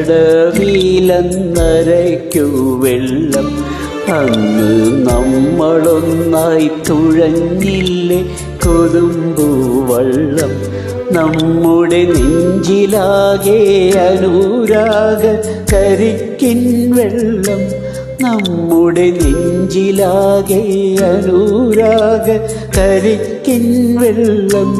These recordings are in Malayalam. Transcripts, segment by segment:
കടവിലന്നരയ്ക്കു വെള്ളം. അന്ന് നമ്മളൊന്നായി തുഴഞ്ഞില്ലേ കൊതുമ്പു വള്ളം. നമ്മുടെ നെഞ്ചിലാകെ അനുരാഗ കരിക്കിൻ വെള്ളം. നമ്മുടെ നെഞ്ചിലാകെ അനുരാഗ കരിക്കിൻ വെള്ളം.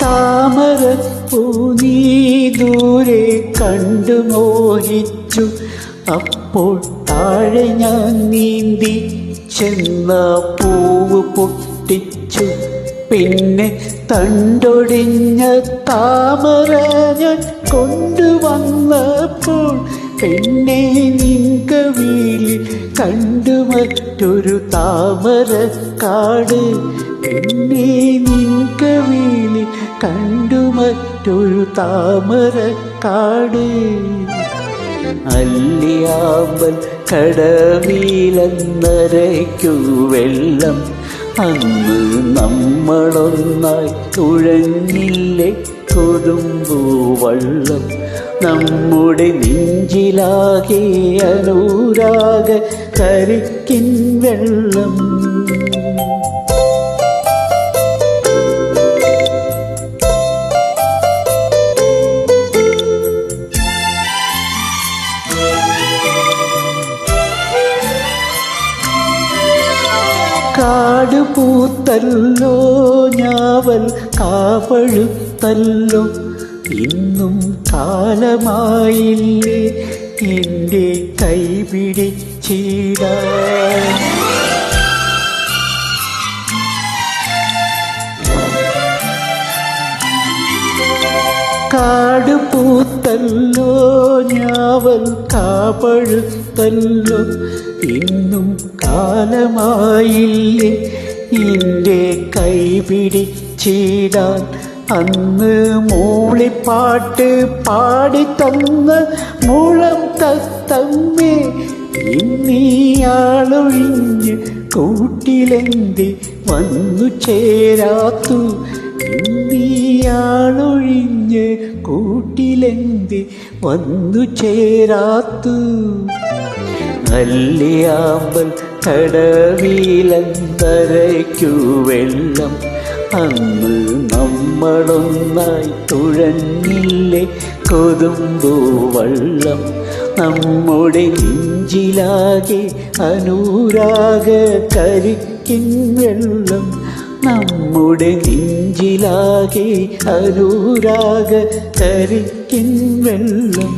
താമരപ്പൂ നീ ദൂരെ കണ്ടു മോഹിച്ചു. അപ്പോൾ താഴെ ഞാൻ നീന്തി ചെന്ന പൂവ് പൊട്ടിച്ചു. പിന്നെ തണ്ടൊടിഞ്ഞ താമര ഞാൻ കൊണ്ടുവന്നപ്പോൾ പിന്നെ നിൻകവിളിൽ കണ്ടു മറ്റൊരു താമര കാട്. പിന്നെ നിൻകവിളിൽ കണ്ടു മറ്റൊരു താമര കാട്. അല്ലിയാമ്പൽ കടവിലന്നരയ്ക്കു വെള്ളം. അന്ന് നമ്മളൊന്നായി തുഴഞ്ഞില്ലേ കൊതുമ്പു വള്ളം. നമ്മുടെ നെഞ്ചിലാകെ അനുരാഗ കരിക്കിൻ വെള്ളം. കാട് പൂത്തല്ലോ ഞാവൽ കാപഴുത്തല്ലോ. ഇന്നും കാലമായില്ലേ എൻ്റെ കൈ പിടിച്ചിടാൻ. കാട് പൂത്തല്ലോ ഞാവൽ കാപഴുത്തല്ലോ. ഇന്നും കാലമായില്ലേ എൻ്റെ കൈ പിടിച്ചിടാൻ. അന്ന് മൂളിപ്പാട്ട് പാടിത്തന്ന മുളം തത്തമ്മേ ഇന്നീയാളൊഴിഞ്ഞ് കൂട്ടിലെന്തി വന്നു ചേരാത്തു. ഇന്നീയാളൊഴിഞ്ഞ് കൂട്ടിലെന്തി വന്നു ചേരാത്തു. അല്ലിയാമ്പൽ കടവിലന്നരയ്ക്കു വെള്ളം. അന്ന് നമ്മളൊന്നായി തുഴഞ്ഞില്ലേ കൊതുമ്പു വള്ളം. നമ്മുടെ നെഞ്ചിലാകെ അനുരാഗ കരിക്കിൻ വെള്ളം. നമ്മുടെ നെഞ്ചിലാകെ അനുരാഗ കരിക്കിൻ വെള്ളം.